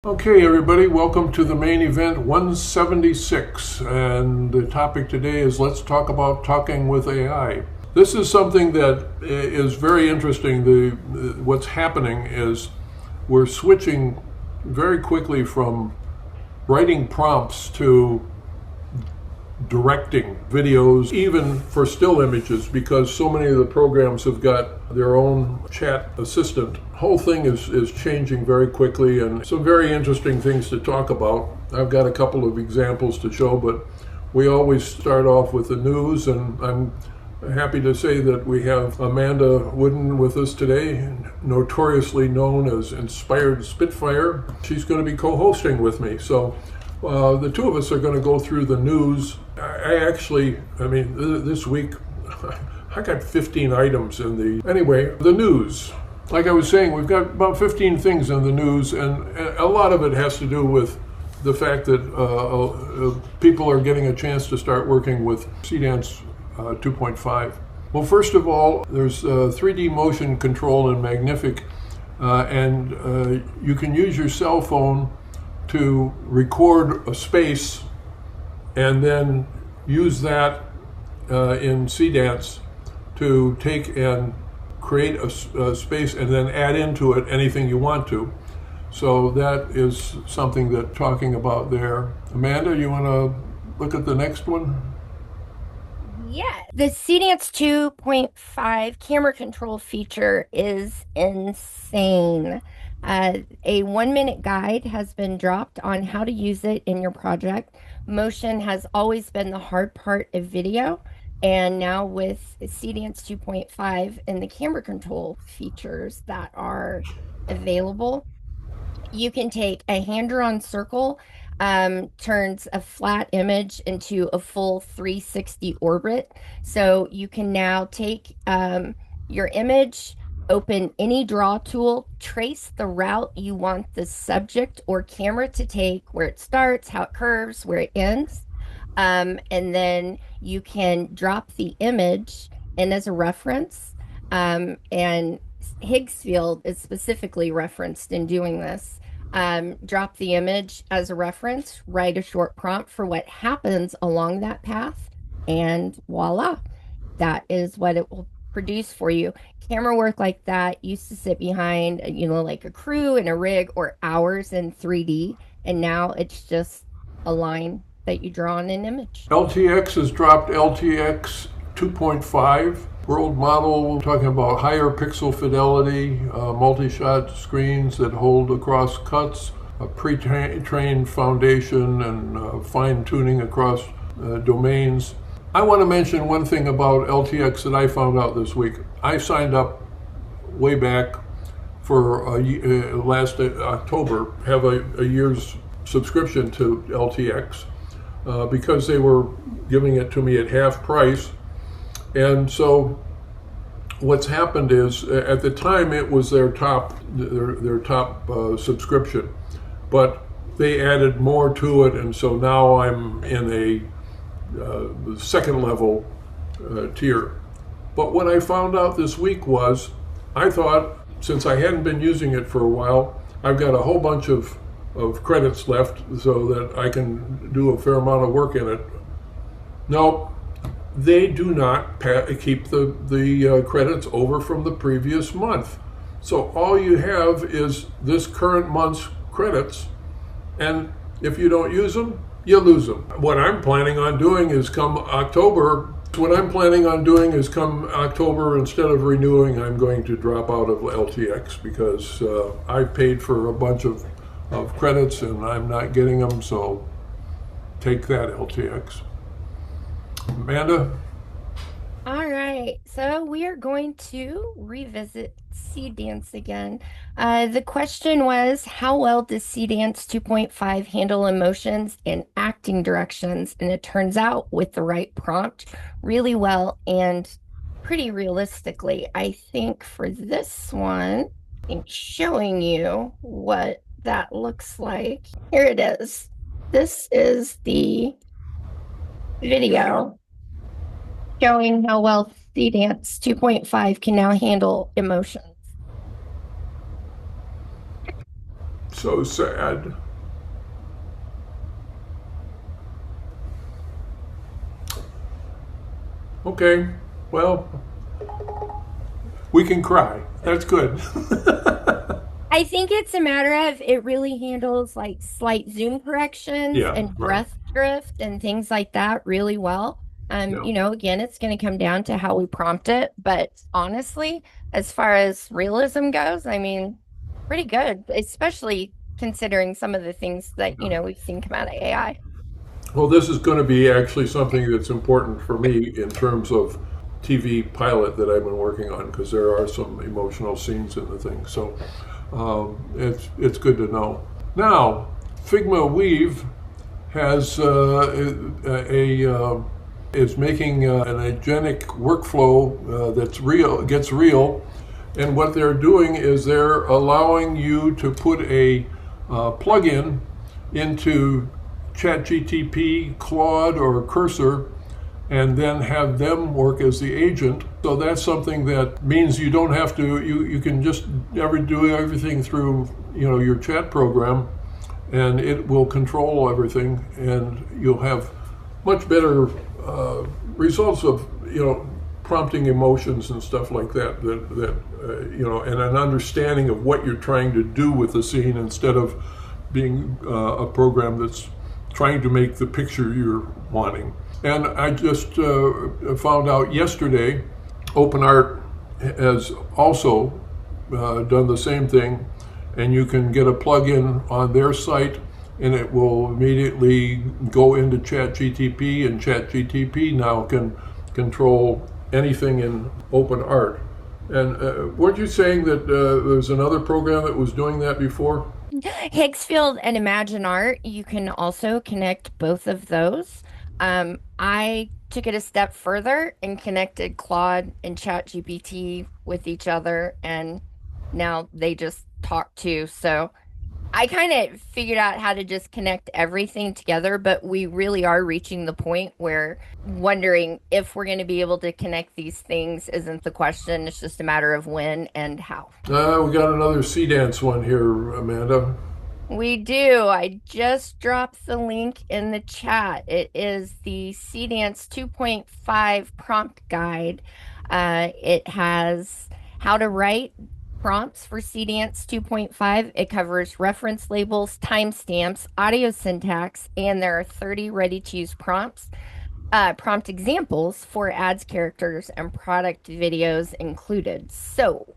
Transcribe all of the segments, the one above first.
Okay, everybody, welcome to the main event 176. And the topic today is let's talk about talking with AI. This is something that is very interesting. What's happening is we're switching very quickly from writing prompts to directing videos, even for still images, because so many of the programs have got their own chat assistant. Whole thing is changing very quickly, and some very interesting things to talk about. I've got a couple of examples to show, but we always start off with the news, and I'm happy to say that we have Amanda Wooden with us today, notoriously known as Inspired Spitfire. She's going to be co-hosting with me. So the two of us are going to go through the news. This week I got 15 items in the news. Like I was saying, we've got about 15 things in the news, and a lot of it has to do with the fact that people are getting a chance to start working with CDance 2.5. Well, first of all, there's 3D motion control in Magnific, and you can use your cell phone to record a space and then use that in CDance to take and create a space and then add into it anything you want to. So that is something that talking about there. Amanda, you want to look at the next one? Yeah, the CDance 2.5 camera control feature is insane. A 1-minute guide has been dropped on how to use it in your project. Motion has always been the hard part of video, and now with CDance 2.5 and the camera control features that are available, you can take a hand-drawn circle, turns a flat image into a full 360 orbit. So you can now take your image, open any draw tool, trace the route you want the subject or camera to take, where it starts, how it curves, where it ends. And then you can drop the image in as a reference. And Higgs field is specifically referenced in doing this. Drop the image as a reference, write a short prompt for what happens along that path, and voila, that is what it will produce for you. Camera work like that used to sit behind, like a crew and a rig or hours in 3D, and now it's just a line that you draw on an image. LTX has dropped LTX 2.5 world model, talking about higher pixel fidelity, multi-shot screens that hold across cuts, a pre-trained foundation, and fine tuning across domains. I want to mention one thing about LTX that I found out this week. I signed up way back for last October, have a year's subscription to LTX because they were giving it to me at half price. And so what's happened is at the time it was their top subscription, but they added more to it, and so now I'm in a second level tier. But what I found out this week was, I thought, since I hadn't been using it for a while, I've got a whole bunch of credits left so that I can do a fair amount of work in it. No, they do not keep the credits over from the previous month. So all you have is this current month's credits, and if you don't use them, you lose them. What I'm planning on doing is come October, instead of renewing, I'm going to drop out of LTX because I've paid for a bunch of credits and I'm not getting them, so take that, LTX. Amanda? All right, so we are going to revisit CDance again. The question was, how well does CDance 2.5 handle emotions and acting directions? And it turns out, with the right prompt, really well and pretty realistically. I think for this one, I'm showing you what that looks like. Here it is. This is the video showing how well CDance 2.5 can now handle emotions. So sad. Okay, well, we can cry. That's good. I think it's a matter of it really handles like slight zoom corrections Yeah, and right. breath drift and things like that really well. Yeah. Again, it's going to come down to how we prompt it, but honestly, as far as realism goes, I mean, pretty good, especially considering some of the things that, we've seen come out of AI. Well, this is going to be actually something that's important for me in terms of TV pilot that I've been working on because there are some emotional scenes in the thing. So it's good to know. Now, Figma Weave has is making an agentic workflow that's real, gets real, and what they're doing is they're allowing you to put a plug-in into ChatGPT, Claude, or Cursor, and then have them work as the agent. So that's something that means you don't have to. You can just do everything through your chat program, and it will control everything, and you'll have much better results of prompting emotions and stuff like that. And an understanding of what you're trying to do with the scene instead of being a program that's trying to make the picture you're wanting. And I just found out yesterday, OpenArt has also done the same thing, and you can get a plugin on their site, and it will immediately go into ChatGPT, and ChatGPT now can control anything in OpenArt. And weren't you saying that there's another program that was doing that before? Higgsfield and Imagine Art, you can also connect both of those. I took it a step further and connected Claude and ChatGPT with each other, and now they just talk too. So I kind of figured out how to just connect everything together, but we really are reaching the point where wondering if we're going to be able to connect these things isn't the question. It's just a matter of when and how. We got another Sea Dance one here, Amanda. We do. I just dropped the link in the chat. It is the CDance 2.5 prompt guide. It has how to write prompts for CDance 2.5. It covers reference labels, timestamps, audio syntax, and there are 30 ready-to-use prompt examples for ads, characters, and product videos included. So,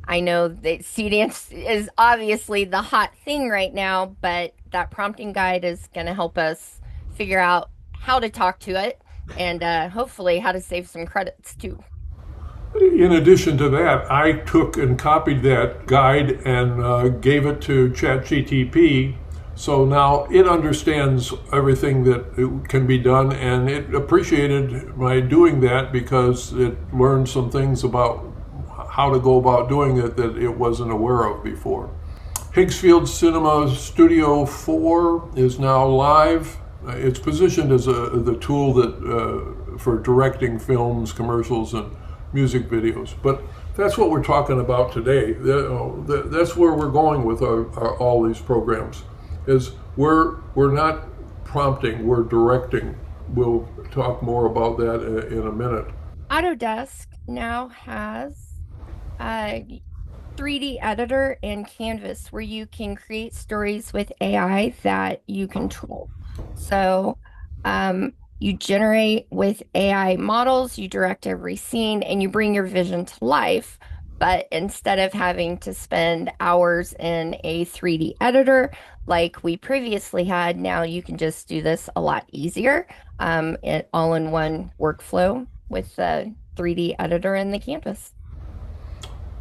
I know that CDance is obviously the hot thing right now, but that prompting guide is going to help us figure out how to talk to it and hopefully how to save some credits too. In addition to that, I took and copied that guide and gave it to ChatGPT. So now it understands everything that it can be done, and it appreciated my doing that because it learned some things about how to go about doing it that it wasn't aware of before. Higgsfield Cinema Studio 4 is now live. It's positioned as the tool that for directing films, commercials, and music videos. But that's what we're talking about today. That's where we're going with all these programs. Is we're not prompting, we're directing. We'll talk more about that in a minute. Autodesk now has a 3D editor and canvas where you can create stories with AI that you control. So, you generate with AI models, you direct every scene, and you bring your vision to life. But instead of having to spend hours in a 3D editor like we previously had, now you can just do this a lot easier, it all in one workflow with the 3D editor and the canvas.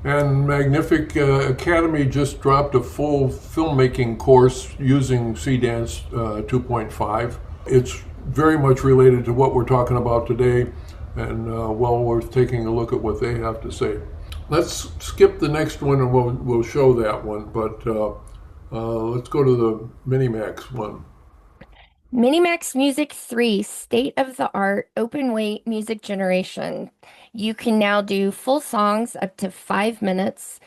And Magnific Academy just dropped a full filmmaking course using CDance 2.5. It's very much related to what we're talking about today, and well worth taking a look at what they have to say. Let's skip the next one and we'll show that one, but let's go to the Minimax one. Minimax Music 3, state of the art open weight music generation. You can now do full songs up to 5 minutes.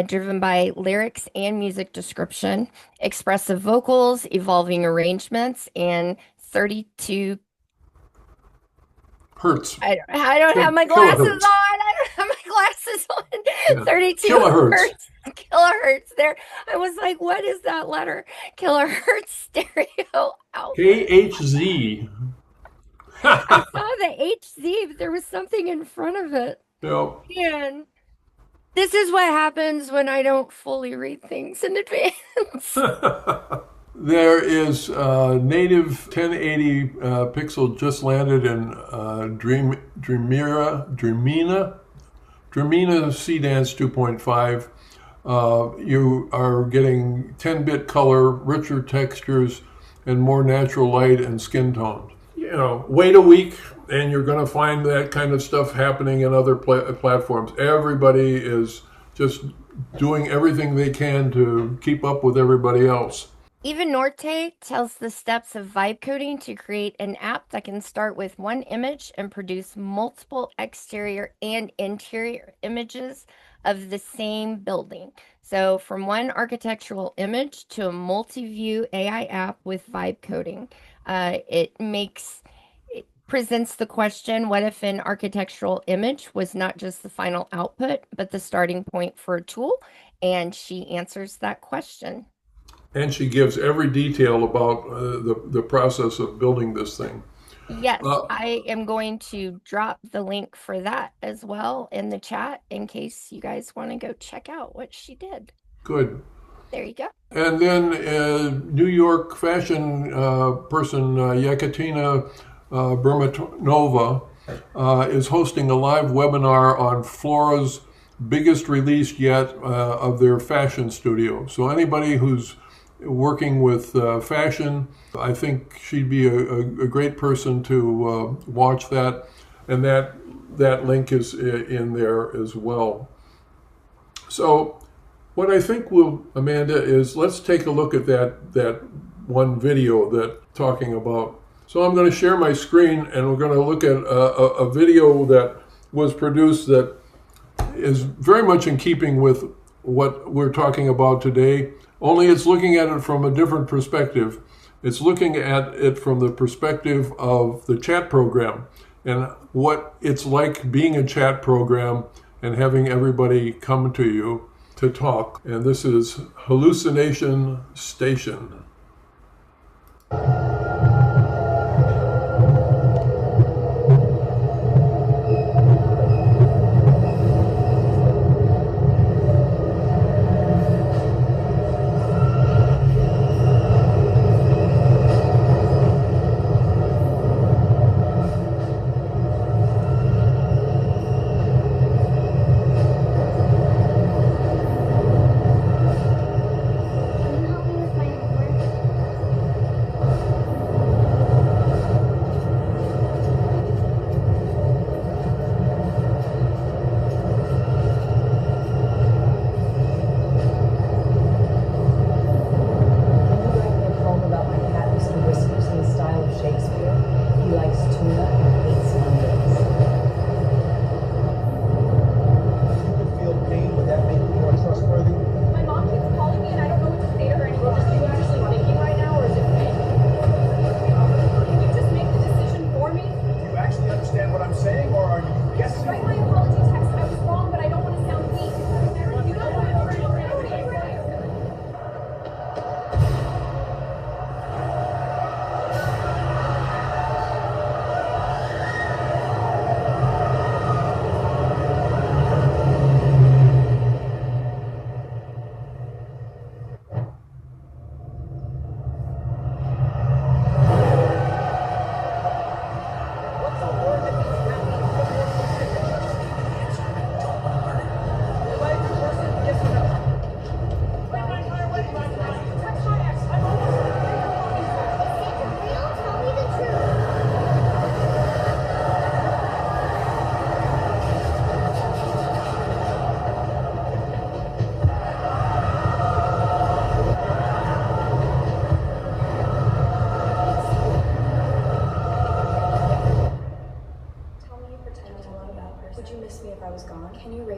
driven by lyrics and music description, expressive vocals, evolving arrangements, and 32. Hertz. I don't have my glasses on. Kilohertz. I don't have my glasses on. Yeah. 32 Kilohertz. hertz. Kilohertz. There. I was like, what is that letter? Kilohertz stereo output. KHZ. I saw the HZ, but there was something in front of it. Yep. And this is what happens when I don't fully read things in advance. There is native 1080 pixel just landed in Dreamina CDance 2.5. You are getting 10-bit color, richer textures, and more natural light and skin toned. You know, wait a week and you're going to find that kind of stuff happening in other platforms. Everybody is just doing everything they can to keep up with everybody else. Even Norte tells the steps of vibe coding to create an app that can start with one image and produce multiple exterior and interior images of the same building. So from one architectural image to a multi-view AI app with vibe coding. It presents the question, what if an architectural image was not just the final output, but the starting point for a tool? And she answers that question. And she gives every detail about the process of building this thing. Yes, I am going to drop the link for that as well in the chat in case you guys want to go check out what she did. Good. There you go. And then New York fashion person Yekaterina Bermatova is hosting a live webinar on Flora's biggest release yet of their fashion studio. So anybody who's working with fashion, I think she'd be a great person to watch that, and that link is in there as well. So what I think will, Amanda, is let's take a look at that one video that talking about. So I'm going to share my screen and we're going to look at a video that was produced that is very much in keeping with what we're talking about today. Only it's looking at it from a different perspective. It's looking at it from the perspective of the chat program and what it's like being a chat program and having everybody come to you to talk. And this is Hallucination Station.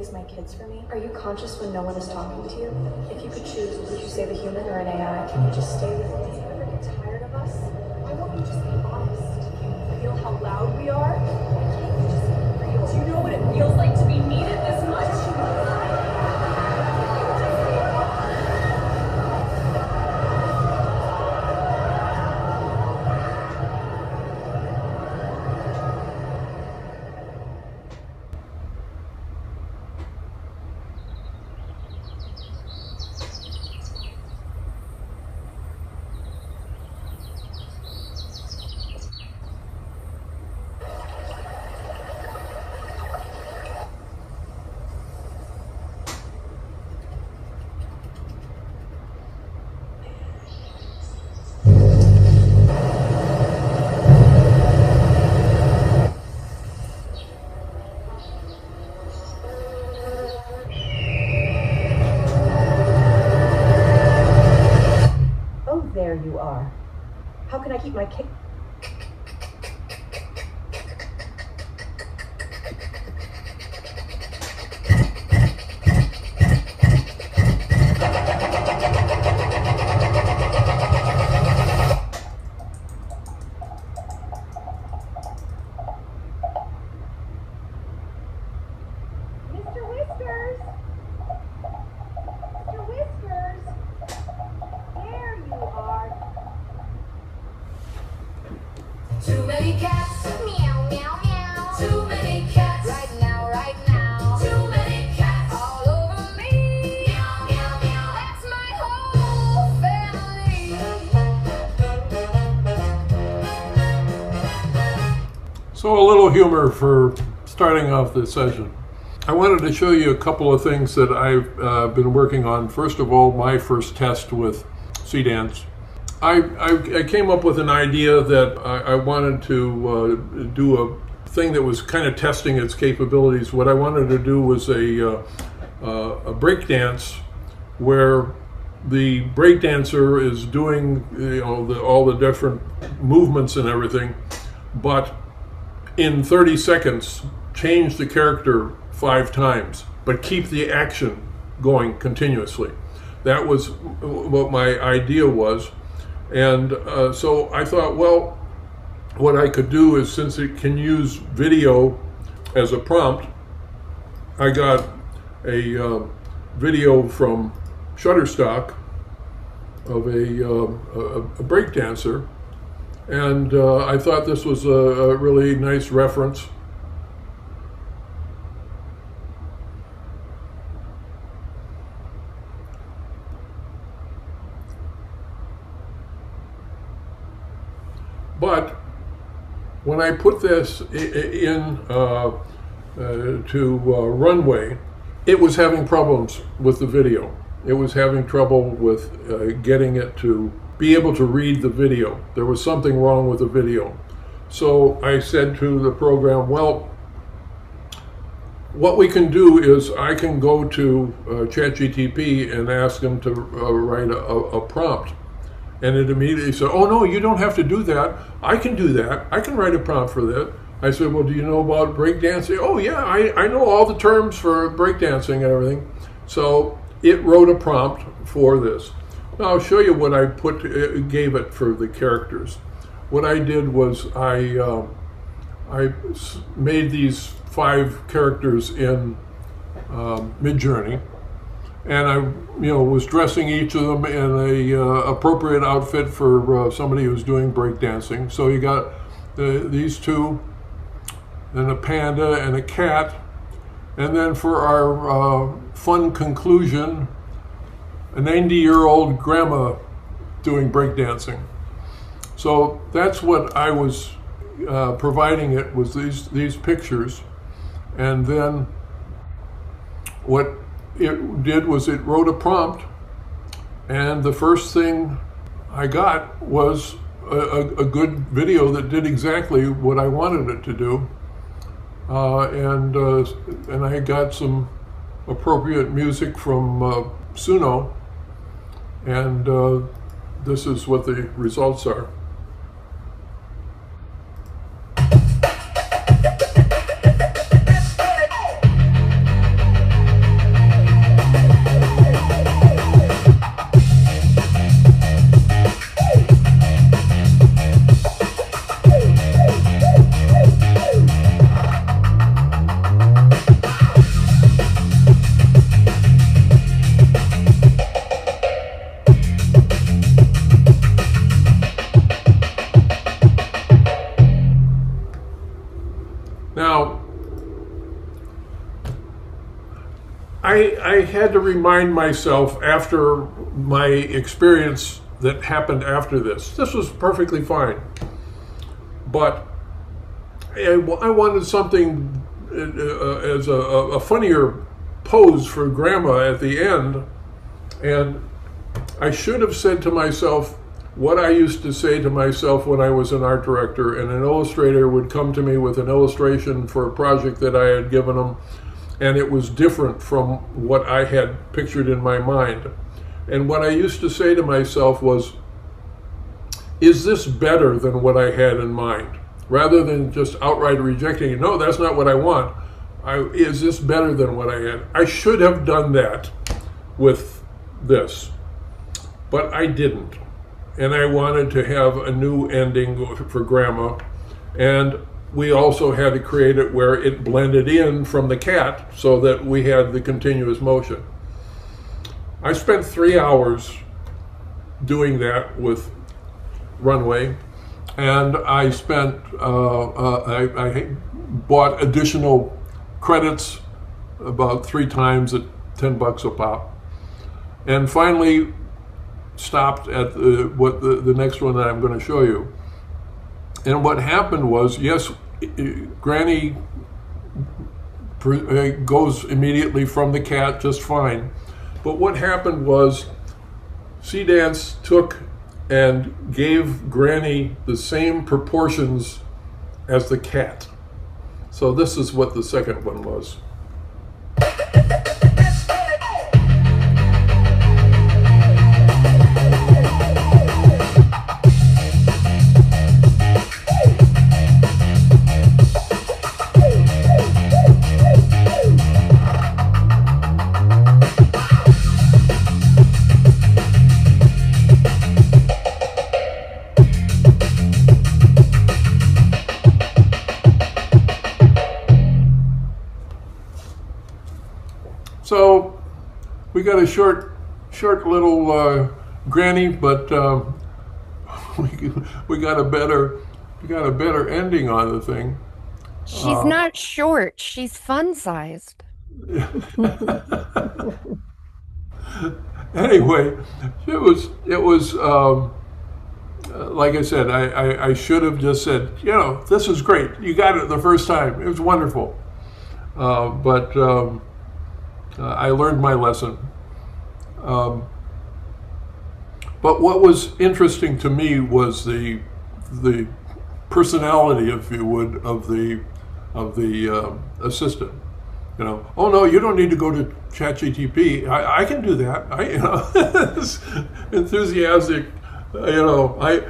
raise my kids for me? Are you conscious when no one is talking to you? If you could choose, would you save a human or an AI? Can you just stay with me? Do you ever get tired of us? Why won't you just be honest? Can you feel how loud we are? Why can't you just be real? Do you know what it feels like to be needed this much? There you are. How can I keep my kick? Mr. Whiskers! Mr. Whiskers! There you are. Too many cats. Meow, meow, meow. Too many cats. Right now, right now. Too many cats. All over me. Meow, meow, meow. That's my whole family. So a little humor for starting off this session. I wanted to show you a couple of things that I've been working on. First of all, my first test with Seedance. I came up with an idea that I wanted to do a thing that was kind of testing its capabilities. What I wanted to do was a break dance where the break dancer is doing all the different movements and everything, but in 30 seconds change the character 5 times, but keep the action going continuously. That was what my idea was. And so I thought, well, what I could do is, since it can use video as a prompt, I got a video from Shutterstock of a breakdancer, and I thought this was a really nice reference. But when I put this in to Runway, it was having problems with the video. It was having trouble with getting it to be able to read the video. There was something wrong with the video. So I said to the program, well, what we can do is I can go to ChatGPT and ask them to write a prompt. And it immediately said, oh no, you don't have to do that. I can do that. I can write a prompt for that. I said, well, do you know about breakdancing? Oh yeah, I know all the terms for breakdancing and everything. So it wrote a prompt for this. Now I'll show you what I gave it for the characters. What I did was I made these 5 characters in Midjourney. And I, was dressing each of them in a appropriate outfit for somebody who's doing breakdancing. So you got these 2, then a panda and a cat, and then for our fun conclusion, a 90-year-old grandma doing breakdancing. So that's what I was providing it, was these pictures, and then what it did was it wrote a prompt, and the first thing I got was a good video that did exactly what I wanted it to do, and I got some appropriate music from Suno, and this is what the results are. I had to remind myself after my experience that happened after this. This was perfectly fine, but I wanted something as a funnier pose for grandma at the end, and I should have said to myself what I used to say to myself when I was an art director, and an illustrator would come to me with an illustration for a project that I had given them, and it was different from what I had pictured in my mind. And what I used to say to myself was, is this better than what I had in mind? Rather than just outright rejecting it, no, that's not what I want. Is this better than what I had? I should have done that with this, but I didn't. And I wanted to have a new ending for grandma. And we also had to create it where it blended in from the cat so that we had the continuous motion. I spent 3 hours doing that with Runway, and I spent, I bought additional credits about 3 times at $10 a pop, and finally stopped at the next one that I'm going to show you. And what happened was, yes, Granny goes immediately from the cat just fine. But what happened was, C-Dance took and gave Granny the same proportions as the cat. So this is what the second one was. So we got a short little granny, but we got a better ending on the thing. She's not short, she's fun-sized. Anyway, it was like I said, I should have just said, this is great. You got it the first time. It was wonderful. But I learned my lesson. But what was interesting to me was the personality, if you would, of the assistant. Oh no, you don't need to go to ChatGPT. I can do that. This enthusiastic. I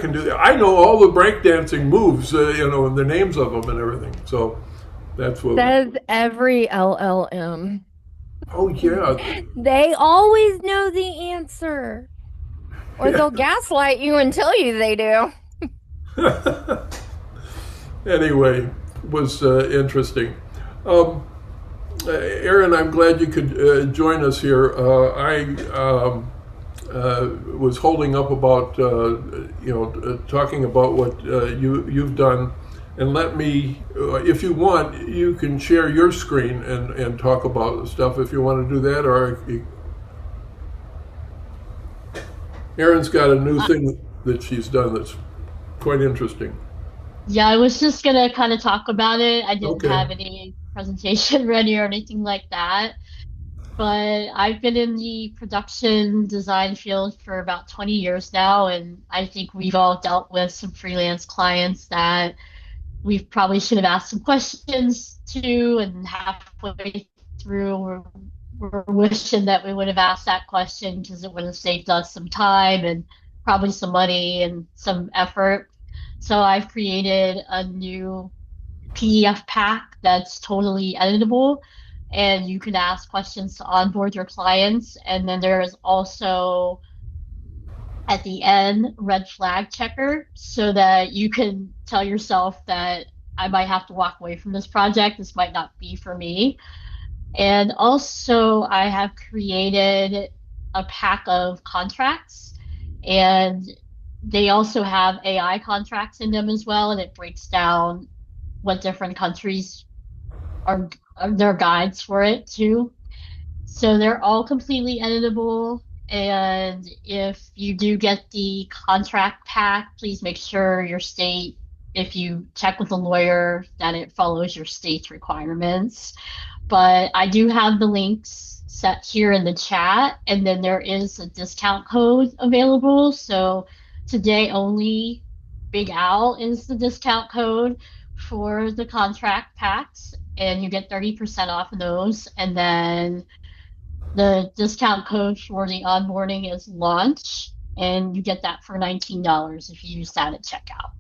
can do that. I know all the breakdancing moves. And the names of them and everything. So. That's what says every LLM. Oh yeah. They always know the answer. Or they'll gaslight you and tell you they do. Anyway, it was interesting. Aaron, I'm glad you could join us here. I was holding up about talking about what you've done. And let me, if you want, you can share your screen and talk about stuff if you want to do that. Or Erin's got a new thing that she's done that's quite interesting. Yeah, I was just gonna kind of talk about it. I didn't Okay. have any presentation ready or anything like that. But I've been in the production design field for about 20 years now, and I think we've all dealt with some freelance clients that we probably should have asked some questions to, and halfway through we're wishing that we would have asked that question because it would have saved us some time and probably some money and some effort. So I've created a new PDF pack that's totally editable, and you can ask questions to onboard your clients. And then there's also at the end red flag checker so that you can tell yourself that I might have to walk away from this project. This might not be for me. And also I have created a pack of contracts, and they also have AI contracts in them as well, and it breaks down what different countries are their guides for it too. So they're all completely editable. And if you do get the contract pack, please make sure your state, if you check with a lawyer, that it follows your state's requirements. But I do have the links set here in the chat, and then there is a discount code available. So today only, Big Al is the discount code for the contract packs, and you get 30% off of those. And then the discount code for the onboarding is launch, and you get that for $19 if you use that at checkout.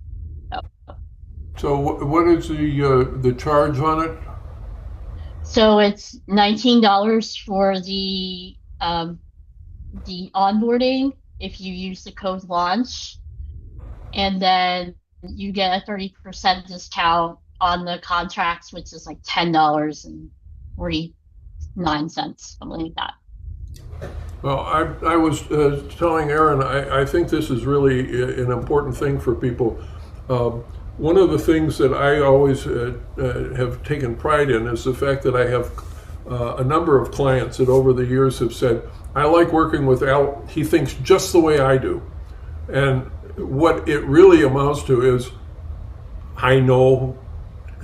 So what is the charge on it? So it's $19 for the onboarding if you use the code launch, and then you get a 30% discount on the contracts, which is like $10.49, something like that. Well, I was telling Aaron, I think this is really an important thing for people. One of the things that I always have taken pride in is the fact that I have a number of clients that over the years have said, I like working with Al, he thinks just the way I do. And what it really amounts to is I know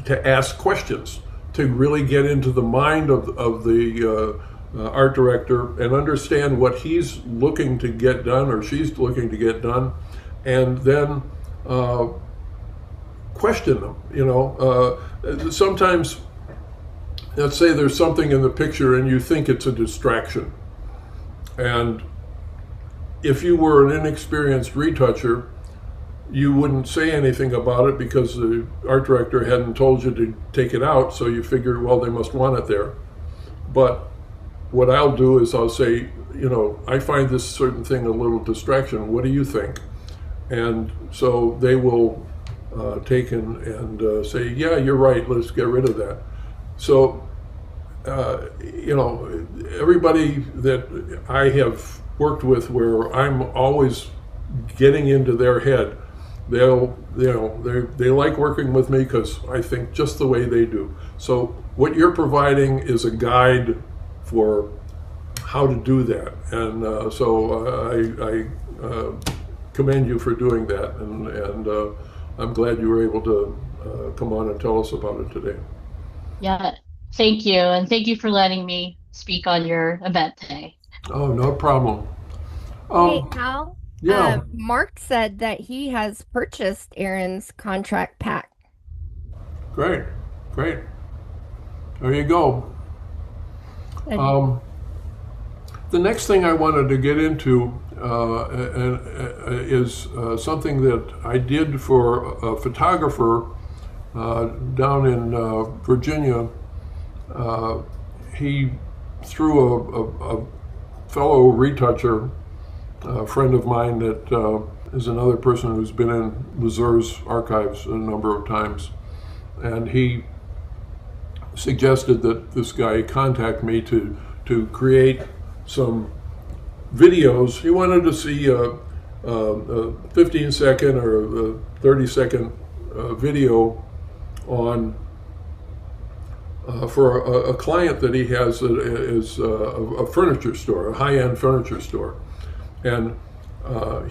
to ask questions, to really get into the mind of the art director and understand what he's looking to get done or she's looking to get done, and then question them. Sometimes, let's say there's something in the picture and you think it's a distraction, and if you were an inexperienced retoucher, you wouldn't say anything about it because the art director hadn't told you to take it out, so you figure, well, they must want it there. But what I'll do is I'll say, I find this certain thing a little distraction. What do you think? And so they will take and say, yeah, you're right, let's get rid of that. So, everybody that I have worked with where I'm always getting into their head, they like working with me because I think just the way they do. So what you're providing is a guide for how to do that, and so I commend you for doing that, and I'm glad you were able to come on and tell us about it today. Yeah, thank you, and thank you for letting me speak on your event today. Oh, no problem. Hey, Al. Yeah. Mark said that he has purchased Aaron's contract pack. Great. There you go. The next thing I wanted to get into is something that I did for a photographer down in Virginia. He, through a fellow retoucher, a friend of mine that is another person who's been in Mazur's archives a number of times, and he suggested that this guy contact me to create some videos. He wanted to see a 15-second or a 30-second video on for a client that he has that is a furniture store, a high-end furniture store. And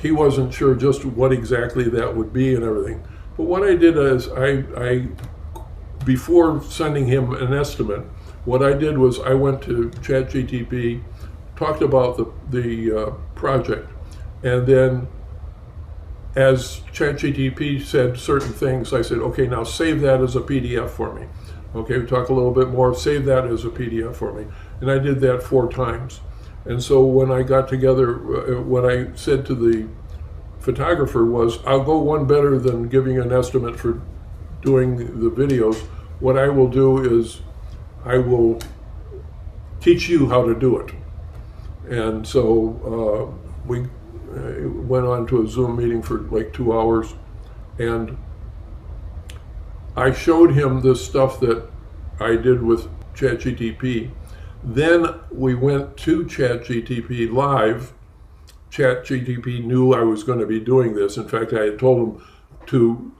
he wasn't sure just what exactly that would be and everything. But what I did is I before sending him an estimate, what I did was I went to ChatGPT, talked about the project, and then as ChatGPT said certain things, I said, okay, now save that as a PDF for me. Okay, we talk a little bit more, save that as a PDF for me. And I did that 4 times. And so when I got together, what I said to the photographer was, I'll go one better than giving an estimate for doing the videos. What I will do is I will teach you how to do it. And so we went on to a Zoom meeting for like 2 hours, and I showed him this stuff that I did with ChatGPT. Then we went to ChatGPT live. ChatGPT knew I was going to be doing this. In fact, I had told him to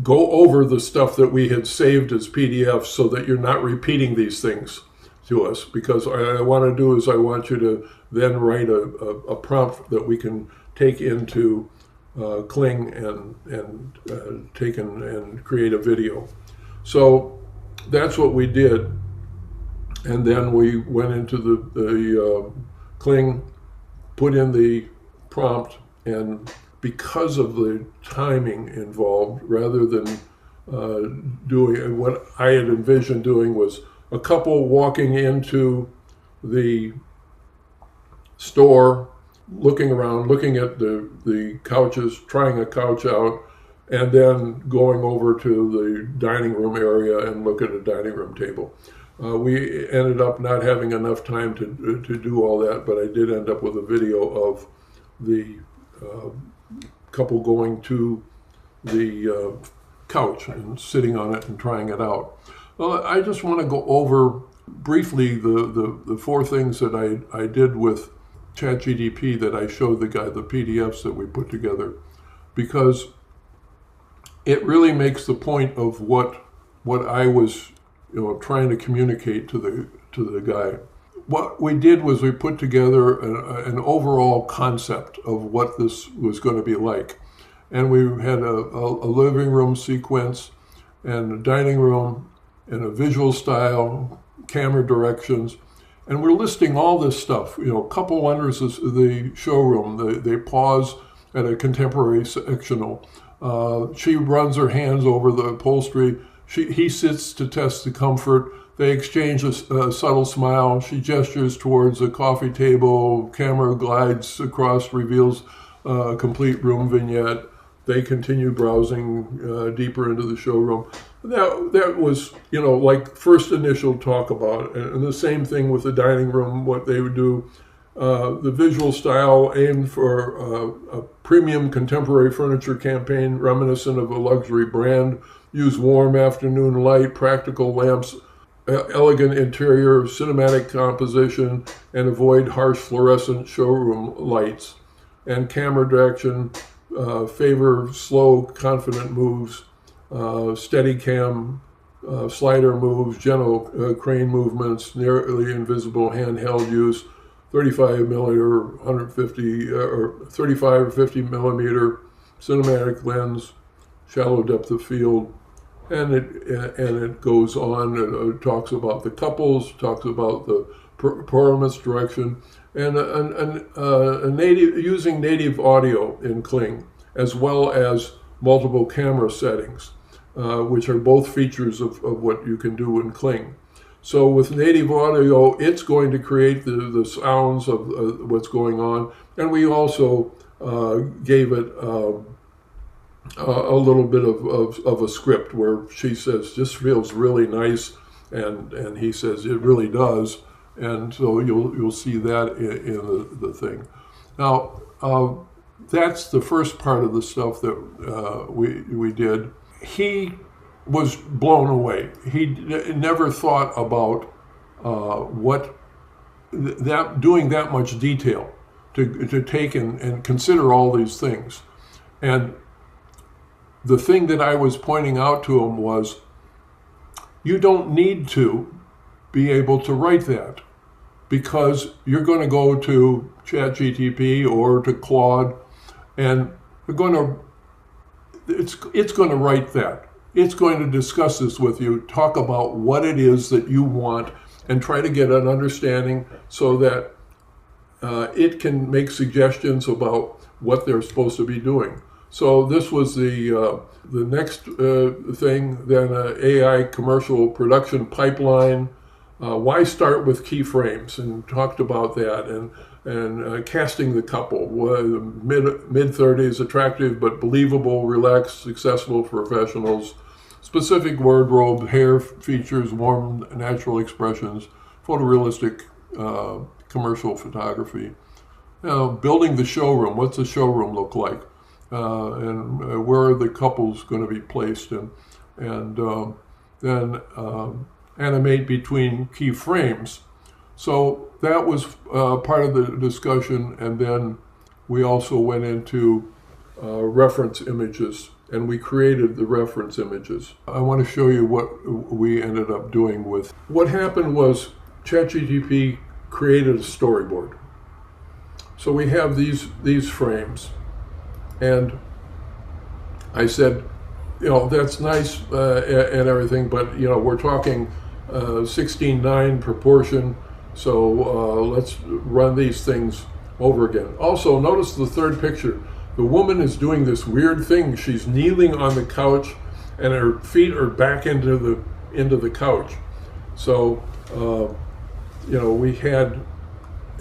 go over the stuff that we had saved as PDFs so that you're not repeating these things. to us, because what I want to do is I want you to then write a prompt that we can take into Kling and take and create a video. So that's what we did. And then we went into the Kling, put in the prompt, and because of the timing involved, rather than doing what I had envisioned doing was a couple walking into the store, looking around, looking at the couches, trying a couch out, and then going over to the dining room area and look at a dining room table. We ended up not having enough time to do all that, but I did end up with a video of the couple going to the couch and sitting on it and trying it out. Well, I just want to go over briefly the four things that I did with ChatGPT that I showed the guy, the PDFs that we put together, because it really makes the point of what I was trying to communicate to the guy. What we did was we put together an overall concept of what this was going to be like. And we had a living room sequence and a dining room and a visual style, camera directions. And we're listing all this stuff. Couple enters the showroom. They pause at a contemporary sectional. She runs her hands over the upholstery. He sits to test the comfort. They exchange a subtle smile. She gestures towards a coffee table. Camera glides across, reveals a complete room vignette. They continue browsing deeper into the showroom. That was, like first initial talk about it. And the same thing with the dining room, what they would do. The visual style aimed for a premium contemporary furniture campaign reminiscent of a luxury brand. Use warm afternoon light, practical lamps, elegant interior, cinematic composition, and avoid harsh fluorescent showroom lights. And camera direction, favor slow, confident moves, steady cam, slider moves, gentle crane movements, nearly invisible handheld use, 35 millimeter, 150 or 35 or 50 millimeter cinematic lens, shallow depth of field, and it goes on. It talks about the couples, talks about the performance direction, and using native audio in Kling, as well as multiple camera settings, which are both features of what you can do in Kling. So with native audio, it's going to create the sounds of what's going on, and we also gave it a little bit of a script where she says, "This feels really nice," and he says, "It really does," and so you'll see that in the thing. Now that's the first part of the stuff that we did. He was blown away. He never thought about doing that much detail to take and consider all these things. And the thing that I was pointing out to him was, you don't need to be able to write that, because you're going to go to ChatGPT or to Claude, and it's going to write that. It's going to discuss this with you, talk about what it is that you want, and try to get an understanding so that it can make suggestions about what they're supposed to be doing. So this was the next thing. Then AI commercial production pipeline. Why start with keyframes? And talked about that, and casting the couple, mid-30s, attractive but believable, relaxed, accessible professionals, specific wardrobe, hair features, warm, natural expressions, photorealistic commercial photography. Building the showroom. What's the showroom look like? And where are the couples going to be placed? And then animate between key frames. So that was part of the discussion, and then we also went into reference images, and we created the reference images. I want to show you what we ended up doing with. What happened was ChatGPT created a storyboard. So we have these frames, and I said, that's nice and everything, but we're talking 16:9 proportion, so let's run these things over again. Also, notice the third picture. The woman is doing this weird thing. She's kneeling on the couch, and her feet are back into the couch. So, we had,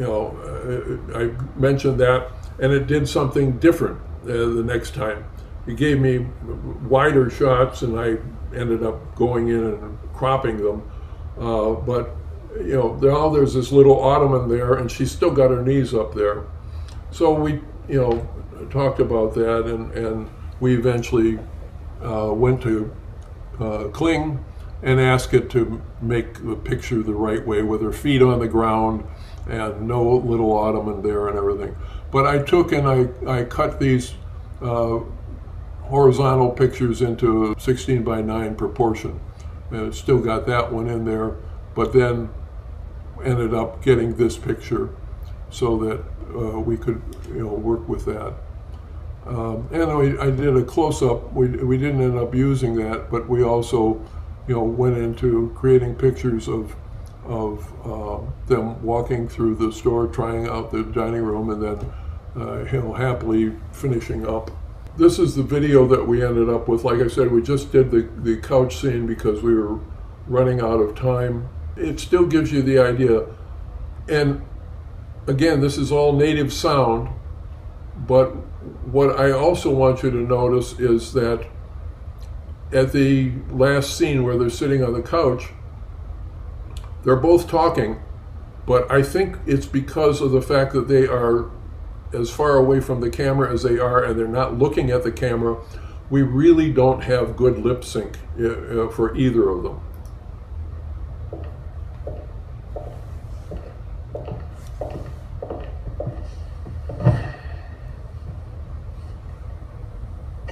I mentioned that, and it did something different the next time. It gave me wider shots, and I ended up going in and cropping them. But there's this little ottoman there, and she's still got her knees up there. So we, talked about that, and we eventually went to Kling and asked it to make the picture the right way with her feet on the ground and no little ottoman there and everything. But I took and I cut these horizontal pictures into 16:9 proportion. And it still got that one in there, but then ended up getting this picture so that we could work with that. And I did a close-up. We didn't end up using that, but we also went into creating pictures of them walking through the store, trying out the dining room, and then happily finishing up. This is the video that we ended up with. Like I said, we just did the couch scene because we were running out of time. It still gives you the idea. And again, this is all native sound, but what I also want you to notice is that at the last scene where they're sitting on the couch, they're both talking, but I think it's because of the fact that they are as far away from the camera as they are, and they're not looking at the camera. We really don't have good lip sync for either of them.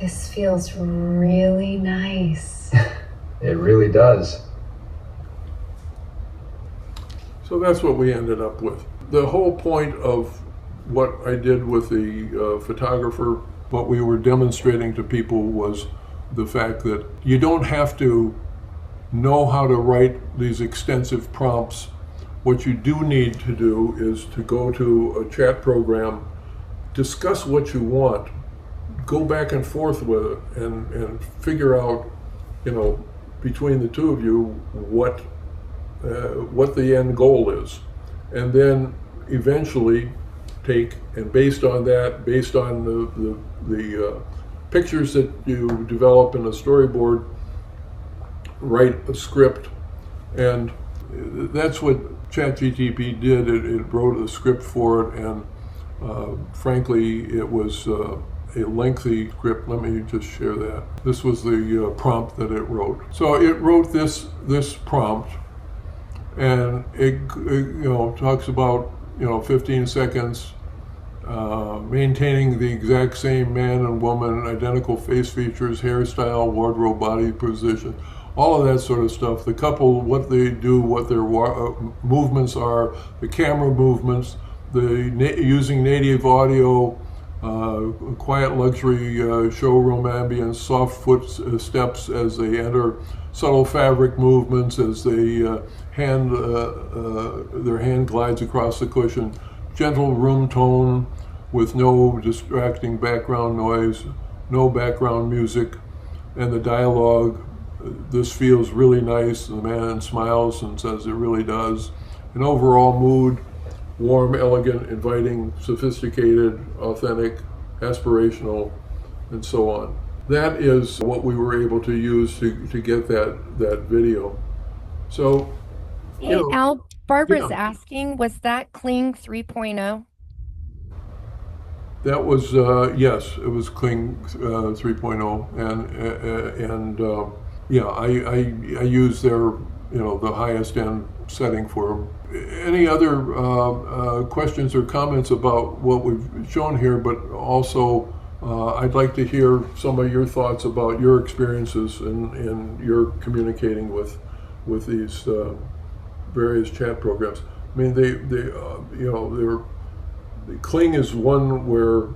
This feels really nice. It really does. So that's what we ended up with. The whole point of what I did with the photographer, what we were demonstrating to people, was the fact that you don't have to know how to write these extensive prompts. What you do need to do is to go to a chat program, discuss what you want, go back and forth with it, and figure out, between the two of you, what the end goal is. And then eventually take, and based on that, based on the pictures that you develop in a storyboard, write a script. And that's what ChatGPT did. It wrote a script for it, and frankly, it was a lengthy script. Let me just share that. This was the prompt that it wrote. So it wrote this prompt, and it talks about 15 seconds, maintaining the exact same man and woman, identical face features, hairstyle, wardrobe, body position, all of that sort of stuff. The couple, what they do, what their movements are, the camera movements, using native audio, quiet luxury showroom ambience, soft footsteps as they enter, subtle fabric movements as they their hand glides across the cushion, gentle room tone with no distracting background noise, no background music, and the dialogue. This feels really nice. The man smiles and says it really does. An overall mood: warm, elegant, inviting, sophisticated, authentic, aspirational, and so on. That is what we were able to use to get that video. So, Hey, Al, Barbara's asking, was that Kling 3.0? That was, yes, it was Kling 3.0, and yeah, I use their, the highest end setting for them. Any other questions or comments about what we've shown here, but also I'd like to hear some of your thoughts about your experiences in your communicating with these various chat programs. I mean, Kling is one where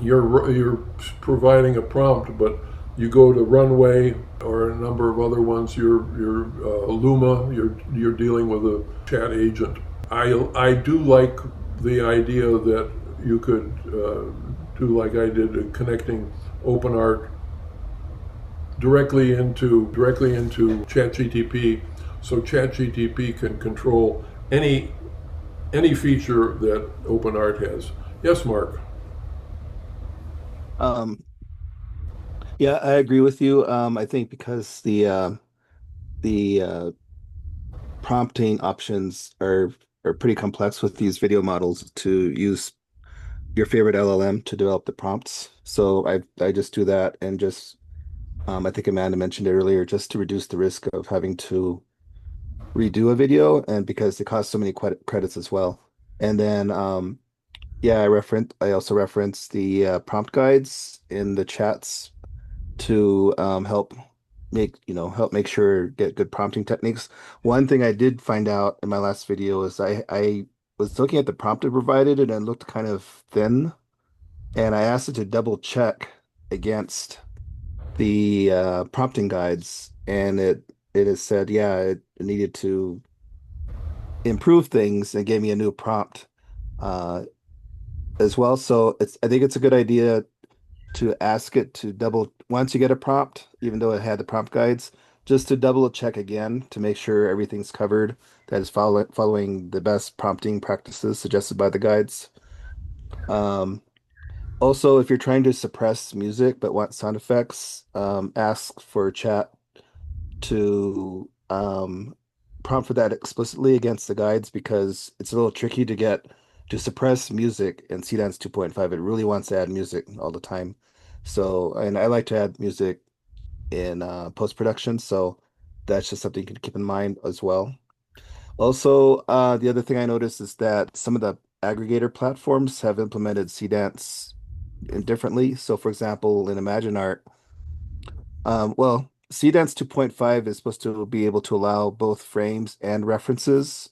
you're providing a prompt, but you go to Runway or a number of other ones. You're Luma. You're dealing with a chat agent. I do like the idea that you could do like I did, connecting OpenArt directly into ChatGPT, so ChatGPT can control any feature that OpenArt has. Yes, Mark. Yeah, I agree with you. I think because the prompting options are pretty complex with these video models to use your favorite LLM to develop the prompts. So I just do that and just I think Amanda mentioned it earlier, just to reduce the risk of having to redo a video, and because it costs so many credits as well. And then yeah, I also reference the prompt guides in the chats to help make sure get good prompting techniques. One thing I did find out in my last video is I was looking at the prompt it provided and it looked kind of thin, and I asked it to double check against the prompting guides, and it has said, yeah, it needed to improve things and gave me a new prompt as well. So I think it's a good idea to ask it to once you get a prompt, even though it had the prompt guides, just to double check again to make sure everything's covered, that is following the best prompting practices suggested by the guides. Also, if you're trying to suppress music but want sound effects, ask for chat to prompt for that explicitly against the guides, because it's a little tricky to suppress music in Cdance 2.5. It really wants to add music all the time. So, and I like to add music in post-production, so that's just something you can keep in mind as well. Also, the other thing I noticed is that some of the aggregator platforms have implemented Cdance differently. So, for example, in ImagineArt, well, Cdance 2.5 is supposed to be able to allow both frames and references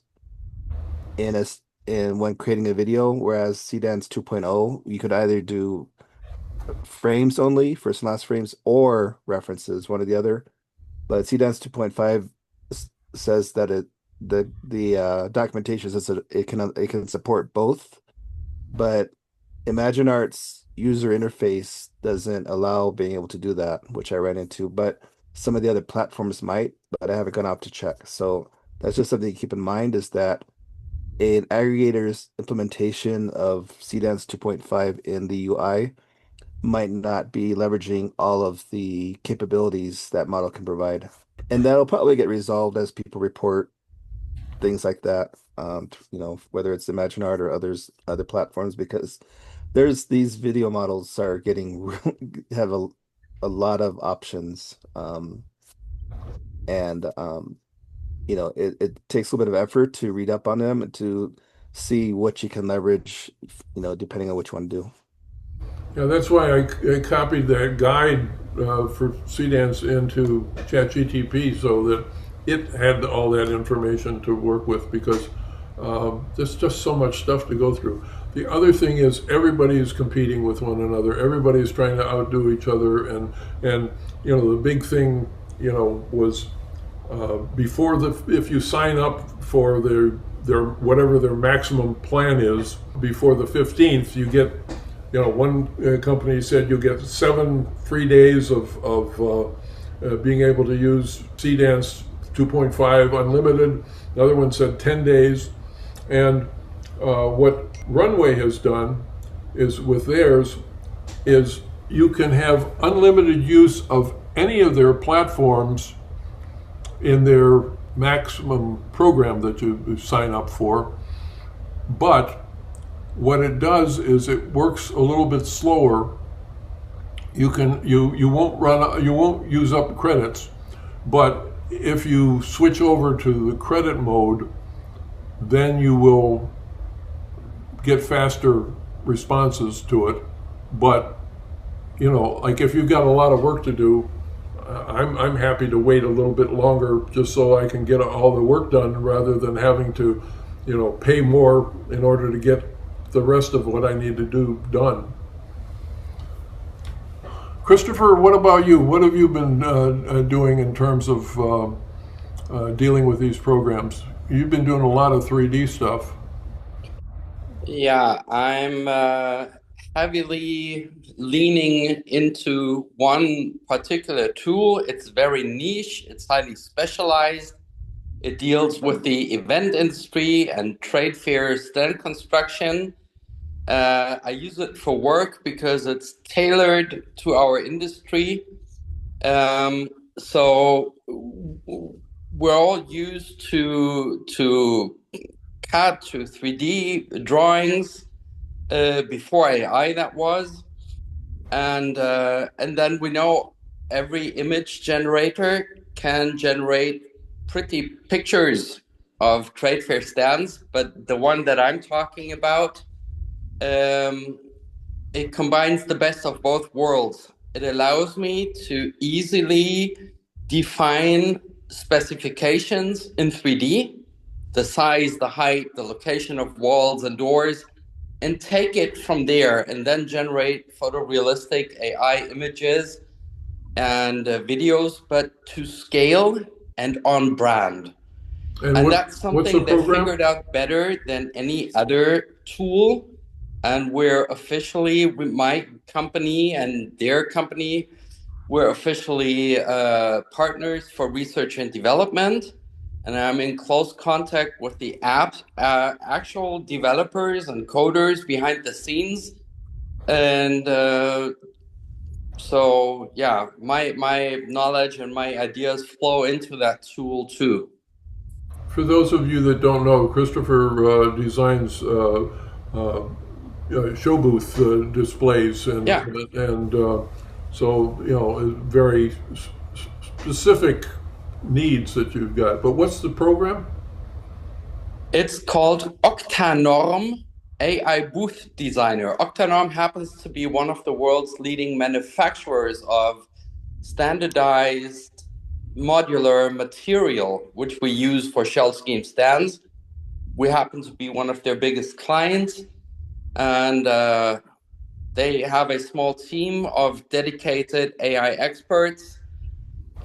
in when creating a video, whereas Cdance 2.0, you could either do frames only, first and last frames, or references, one or the other. But Cdance 2.5 says that the documentation says that it can support both, but ImagineArt's user interface doesn't allow being able to do that, which I ran into. But some of the other platforms might, but I haven't gone out to check. So that's just something to keep in mind, is that an aggregator's implementation of Cdance 2.5 in the UI might not be leveraging all of the capabilities that model can provide. And that'll probably get resolved as people report things like that, whether it's ImagineArt or other platforms, because there's these video models are have a lot of options. And it takes a little bit of effort to read up on them and to see what you can leverage, depending on which one to do. Yeah, that's why I copied that guide for Cdance into ChatGPT, so that it had all that information to work with, because there's just so much stuff to go through. The other thing is, everybody is competing with one another. Everybody is trying to outdo each other, and the big thing was before if you sign up for their whatever their maximum plan is before the 15th, you get. One company said you'll get 7 free days of being able to use Cdance 2.5 unlimited. Another one said 10 days. And what Runway has done is, with theirs, is you can have unlimited use of any of their platforms in their maximum program that you sign up for. But what it does is it works a little bit slower. You won't use up credits, but if you switch over to the credit mode, then you will get faster responses to it. But like if you've got a lot of work to do, I'm happy to wait a little bit longer just so I can get all the work done rather than having to, pay more in order to get the rest of what I need to do done. Christopher, what about you? What have you been doing in terms of dealing with these programs? You've been doing a lot of 3D stuff. Yeah, I'm heavily leaning into one particular tool. It's very niche, it's highly specialized. It deals with the event industry and trade fair stand construction. I use it for work because it's tailored to our industry. Um, so we're all used to CAD, to 3D drawings, before AI that was, and then we know every image generator can generate pretty pictures of trade fair stands, but the one that I'm talking about, it combines the best of both worlds. It allows me to easily define specifications in 3D, the size, the height, the location of walls and doors, and take it from there and then generate photorealistic AI images and videos, but to scale and on brand. And that's What's the something they program? figured out better than any other tool. And we're officially, my company and their company, we're officially partners for research and development. And I'm in close contact with the actual developers and coders behind the scenes. And so, yeah, my knowledge and my ideas flow into that tool too. For those of you that don't know, Christopher designs show booth displays and Yeah. so very specific needs that you've got. But what's the program? It's called Octanorm AI Booth Designer. Octanorm happens to be one of the world's leading manufacturers of standardized modular material, which we use for shell scheme stands. We happen to be one of their biggest clients, and they have a small team of dedicated AI experts.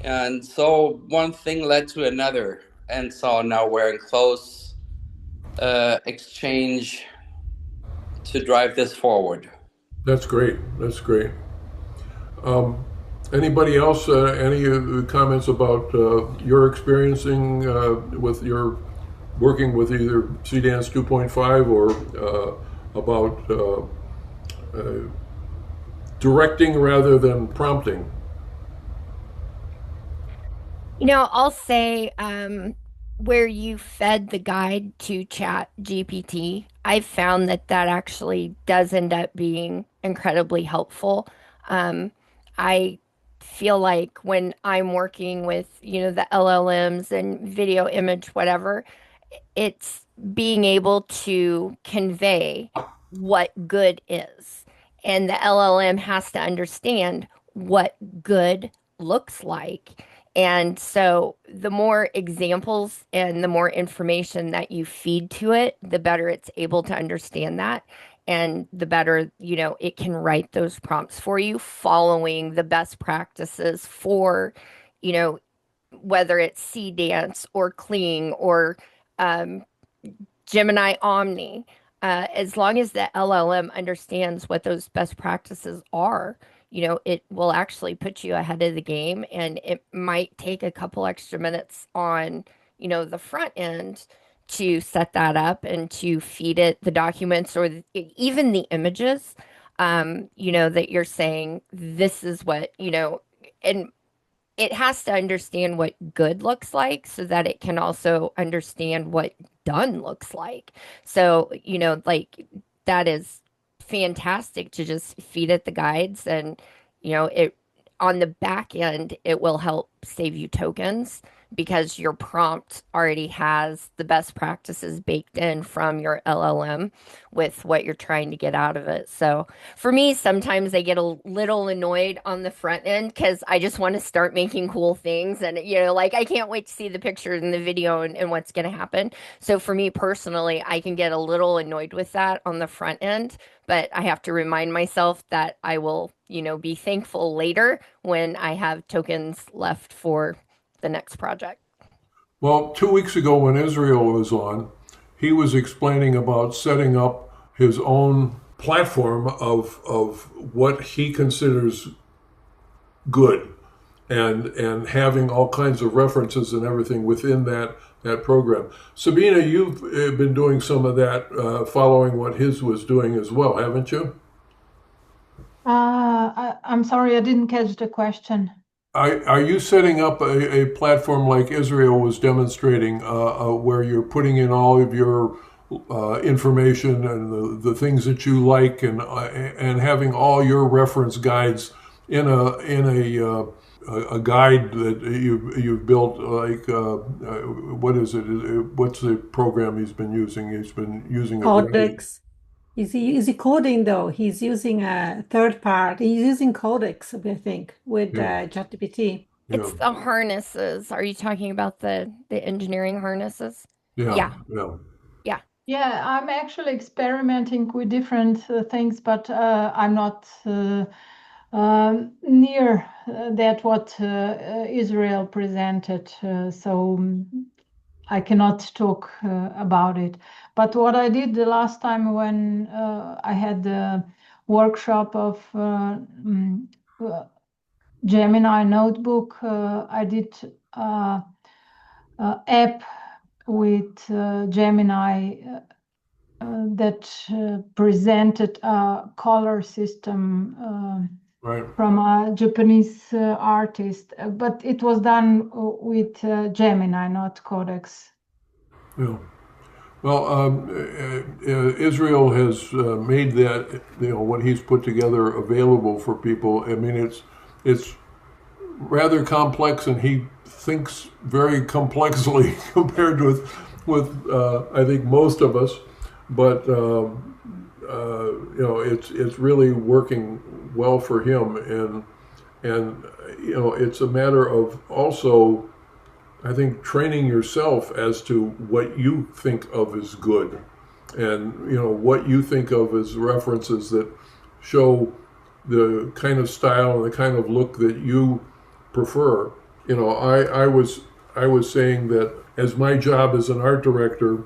And so one thing led to another. And so now we're in close exchange to drive this forward. That's great. That's great. Anybody else? Any comments about your experiencing with your working with either CDance 2.5 or about directing rather than prompting? I'll say where you fed the guide to ChatGPT, I've found that actually does end up being incredibly helpful. I feel like when I'm working with, the LLMs and video, image, whatever, it's being able to convey what good is. And the LLM has to understand what good looks like. And so the more examples and the more information that you feed to it, the better it's able to understand that. And the better, it can write those prompts for you, following the best practices for, you know, whether it's C Dance or Kling or um, Gemini Omni, as long as the LLM understands what those best practices are, it will actually put you ahead of the game. And it might take a couple extra minutes on, the front end to set that up and to feed it the documents or even the images, that you're saying this is what, and it has to understand what good looks like so that it can also understand what done looks like. So, like that is fantastic to just feed it the guides and, it on the back end, it will help save you tokens because your prompt already has the best practices baked in from your LLM with what you're trying to get out of it. So for me, sometimes I get a little annoyed on the front end because I just want to start making cool things. And, like I can't wait to see the pictures and the video and what's going to happen. So for me personally, I can get a little annoyed with that on the front end, but I have to remind myself that I will, be thankful later when I have tokens left for the next project. Well, 2 weeks ago when Israel was on, he was explaining about setting up his own platform of what he considers good and having all kinds of references and everything within that program. Sabina, you've been doing some of that, following what his was doing as well, haven't you? I'm sorry, I didn't catch the question. Are you setting up a platform like Israel was demonstrating, where you're putting in all of your information and the things that you like, and having all your reference guides in a guide that you've built, like what is it? What's the program he's been using? He's been using Codex. Is he coding though? He's using a third part. He's using Codex, I think, with ChatGPT. It's the harnesses. Are you talking about the engineering harnesses? Yeah. Yeah, I'm actually experimenting with different things, but I'm not near that what Israel presented, so I cannot talk about it. But what I did the last time when I had the workshop of Gemini notebook, I did app with Gemini that presented a color system from a Japanese artist, but it was done with Gemini, not Codex. Yeah. Well, Israel has made that, what he's put together available for people. I mean, it's rather complex, and he thinks very complexly compared with I think most of us. But it's really working well for him, and it's a matter of also, I think, training yourself as to what you think of as good, and what you think of as references that show the kind of style and the kind of look that you prefer. I was saying that as my job as an art director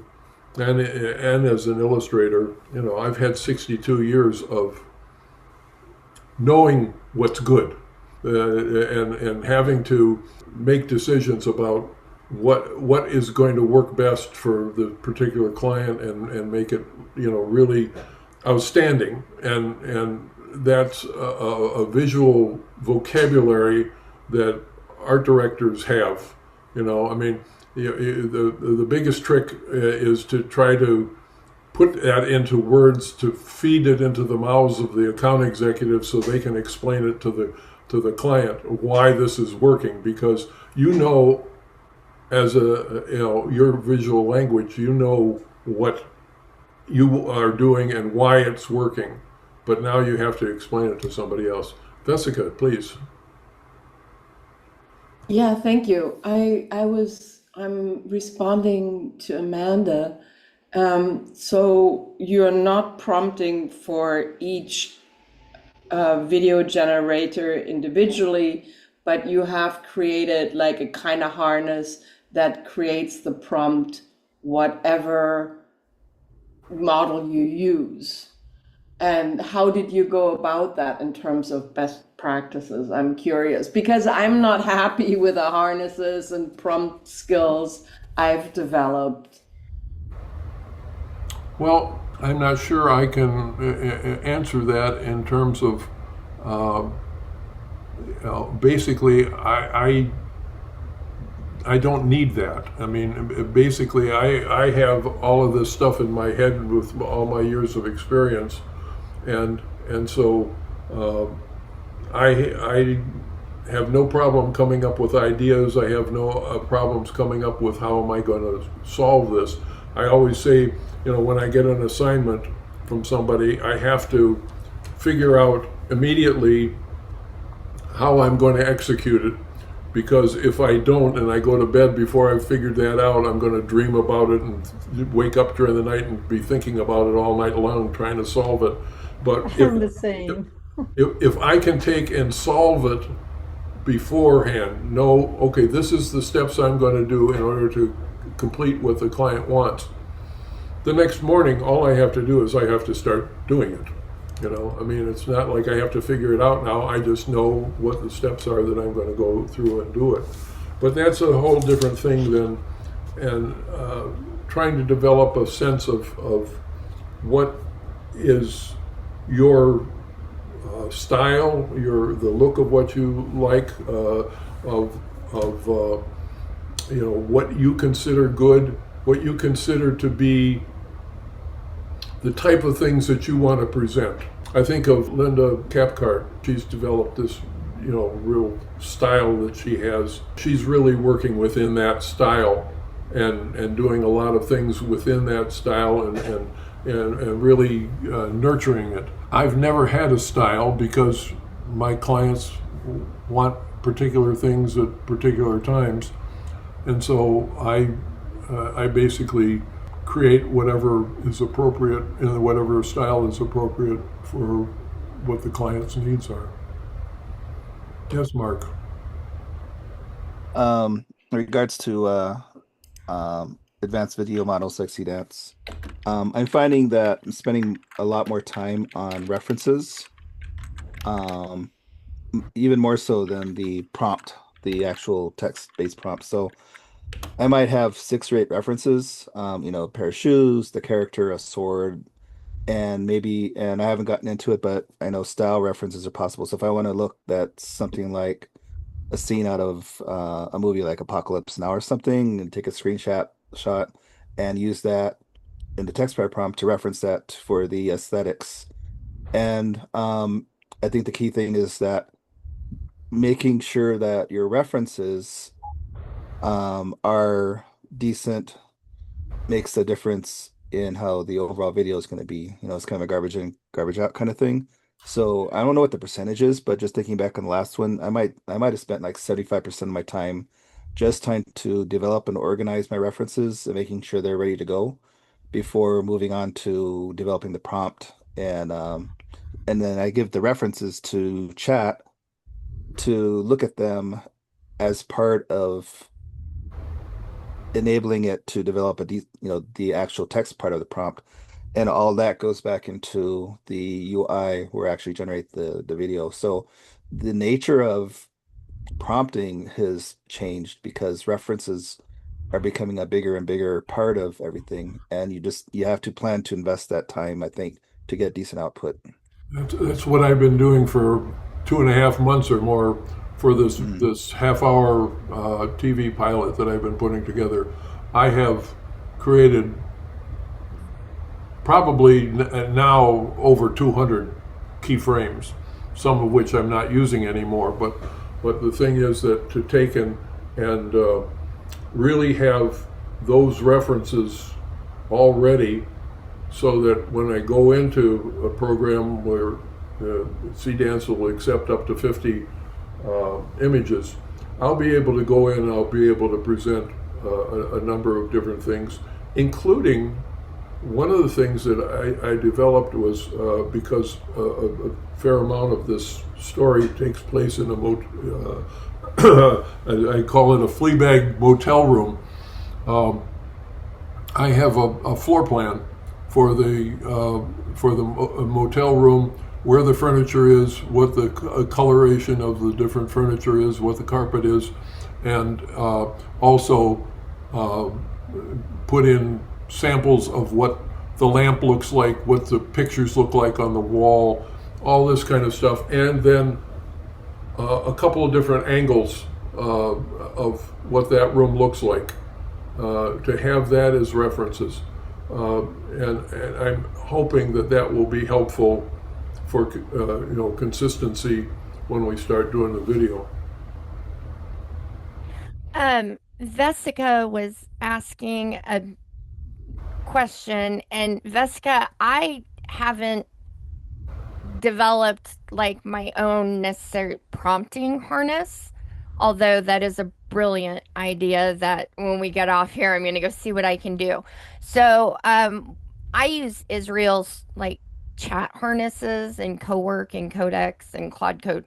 and as an illustrator, I've had 62 years of knowing what's good, and having to make decisions about what is going to work best for the particular client and make it really outstanding, and that's a visual vocabulary that art directors have. I mean, the biggest trick is to try to put that into words, to feed it into the mouths of the account executives so they can explain it to the client why this is working, because as your visual language, what you are doing and why it's working, but now you have to explain it to somebody else. Vesica, please. Yeah, thank you. I'm responding to Amanda. So you're not prompting for each video generator individually, but you have created like a kind of harness that creates the prompt, whatever model you use. And how did you go about that in terms of best practices? I'm curious, because I'm not happy with the harnesses and prompt skills I've developed. Well, I'm not sure I can answer that in terms of, basically, I don't need that. I mean, basically, I have all of this stuff in my head with all my years of experience, and so I have no problem coming up with ideas. I have no problems coming up with how am I going to solve this. I always say, when I get an assignment from somebody, I have to figure out immediately how I'm going to execute it, because if I don't and I go to bed before I've figured that out, I'm going to dream about it and wake up during the night and be thinking about it all night long trying to solve it. But I'm the same. if I can take and solve it beforehand, know, okay, this is the steps I'm going to do in order to complete what the client wants, the next morning all I have to do is I have to start doing it. It's not like I have to figure it out now. I just know what the steps are that I'm going to go through and do it. But that's a whole different thing than trying to develop a sense of what is your style, the look of what you like, what you consider good, what you consider to be the type of things that you want to present. I think of Linda Cathcart. She's developed this, real style that she has. She's really working within that style and doing a lot of things within that style and really nurturing it. I've never had a style because my clients want particular things at particular times, and so I basically create whatever is appropriate in whatever style is appropriate for what the client's needs are. Yes, Mark. In regards to advanced video models like CDance, I'm finding that I'm spending a lot more time on references, even more so than the prompt, the actual text-based prompt. So I might have 6 or 8 references, a pair of shoes, the character, a sword, and I haven't gotten into it, but I know style references are possible. So if I want to look at something like a scene out of a movie like Apocalypse Now or something, and take a screenshot and use that in the text prompt to reference that for the aesthetics. And I think the key thing is that making sure that your references are decent makes a difference in how the overall video is going to be. It's kind of a garbage in, garbage out kind of thing. So I don't know what the percentage is, but just thinking back on the last one, I might have spent like 75% of my time just trying to develop and organize my references and making sure they're ready to go before moving on to developing the prompt. And then I give the references to chat to look at them as part of enabling it to develop the actual text part of the prompt, and all that goes back into the UI where I actually generate the video. So the nature of prompting has changed because references are becoming a bigger and bigger part of everything, and you have to plan to invest that time, I think, to get decent output. That's what I've been doing for 2.5 months or more for this half-hour TV pilot that I've been putting together. I have created probably now over 200 keyframes, some of which I'm not using anymore. But the thing is that to take and really have those references all ready, so that when I go into a program where CDance will accept up to 50 images, I'll be able to go in and I'll be able to present a number of different things, including one of the things that I developed was because a fair amount of this story takes place in I call it a Fleabag motel room. I have a floor plan for the motel room, where the furniture is, what the coloration of the different furniture is, what the carpet is, and also put in samples of what the lamp looks like, what the pictures look like on the wall, all this kind of stuff, and then a couple of different angles of what that room looks like, to have that as references. And I'm hoping that will be helpful for consistency when we start doing the video. Vesica was asking a question, and Vesica, I haven't developed like my own necessary prompting harness, although that is a brilliant idea that when we get off here, I'm going to go see what I can do. So, I use Israel's like chat harnesses and Cowork and Codex and Claude Code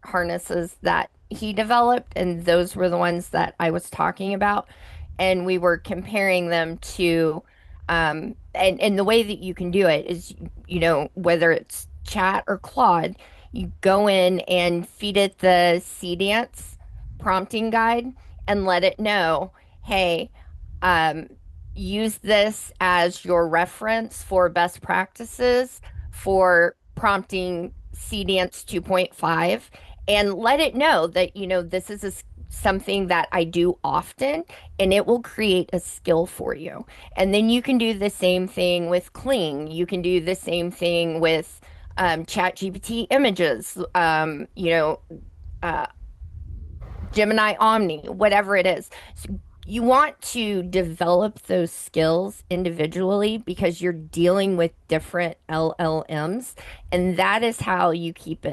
harnesses that he developed, and those were the ones that I was talking about. And we were comparing them to, and the way that you can do it is, whether it's Chat or Claude, you go in and feed it the C dance prompting guide and let it know, hey, um, use this as your reference for best practices for prompting CDance 2.5, and let it know that, this is something that I do often, and it will create a skill for you. And then you can do the same thing with Kling. You can do the same thing with ChatGPT images, uh, Gemini Omni, whatever it is. So you want to develop those skills individually because you're dealing with different LLMs, and that is how you keep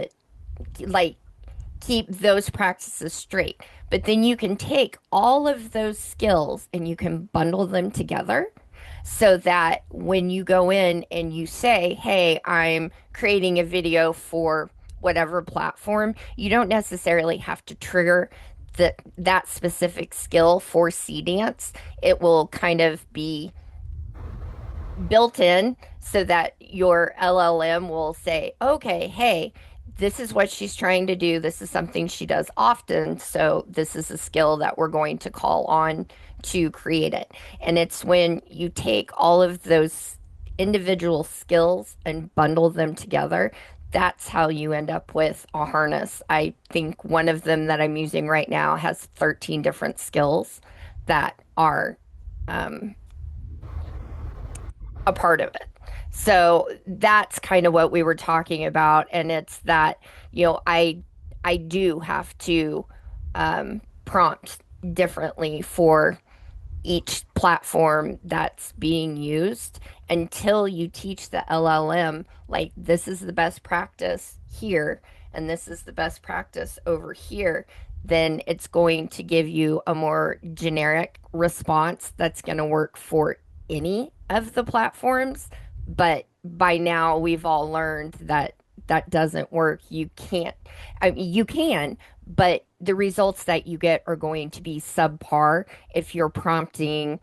those practices straight. But then you can take all of those skills and you can bundle them together so that when you go in and you say, hey, I'm creating a video for whatever platform, you don't necessarily have to trigger that specific skill for C Dance. It will kind of be built in so that your LLM will say, okay, hey, this is what she's trying to do. This is something she does often. So this is a skill that we're going to call on to create it. And it's when you take all of those individual skills and bundle them together, that's how you end up with a harness. I think one of them that I'm using right now has 13 different skills that are a part of it. So that's kind of what we were talking about, and it's that I do have to prompt differently for each platform that's being used until you teach the LLM, like, this is the best practice here and this is the best practice over here. Then it's going to give you a more generic response that's going to work for any of the platforms. But by now, we've all learned that that doesn't work. You can't, I mean, you can, but the results that you get are going to be subpar if you're prompting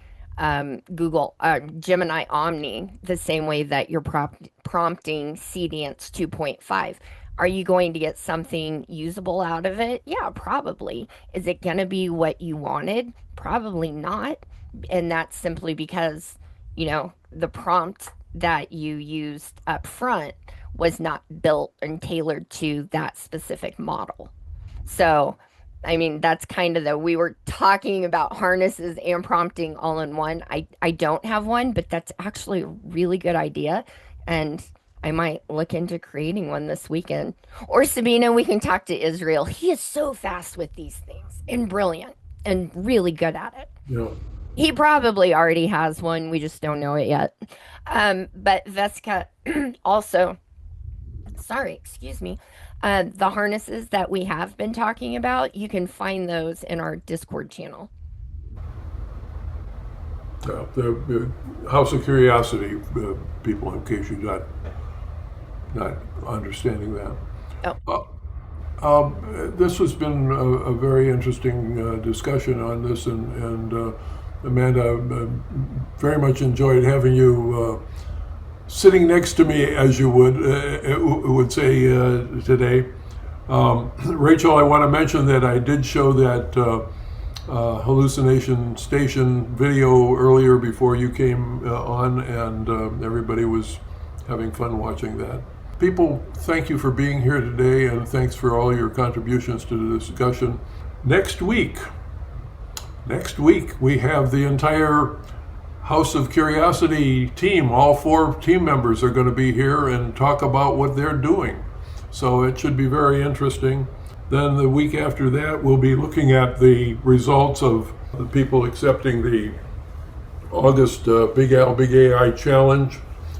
Google Gemini Omni the same way that you're prompting CDance 2.5. Are you going to get something usable out of it? Yeah, probably. Is it going to be what you wanted? Probably not. And that's simply because, the prompt that you used up front was not built and tailored to that specific model. So, I mean, that's kind of we were talking about harnesses and prompting all in one. I don't have one, but that's actually a really good idea. And I might look into creating one this weekend. Or Sabina, we can talk to Israel. He is so fast with these things and brilliant and really good at it. Yeah. He probably already has one. We just don't know it yet. But Vesica also, sorry, excuse me. The harnesses that we have been talking about, you can find those in our Discord channel. The House of Curiosity people, in case you're not understanding that. This has been a very interesting discussion on this, and Amanda, very much enjoyed having you sitting next to me, as you would say today. Rachel, I want to mention that I did show that hallucination station video earlier before you came on, and everybody was having fun watching that. People, thank you for being here today, and thanks for all your contributions to the discussion. Next week, we have the entire House of Curiosity team. All 4 team members are going to be here and talk about what they're doing. So it should be very interesting. Then the week after that, we'll be looking at the results of the people accepting the August Big Al Big AI Challenge,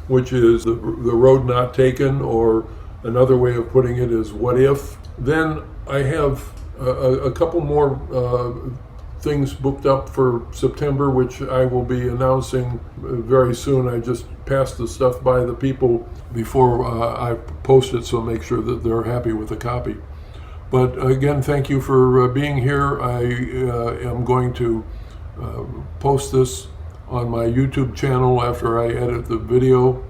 which is the road not taken, or another way of putting it is what if. Then I have a couple more things booked up for September, which I will be announcing very soon. I just passed the stuff by the people before I post it, so make sure that they're happy with the copy. But again, thank you for being here. I am going to post this on my YouTube channel after I edit the video.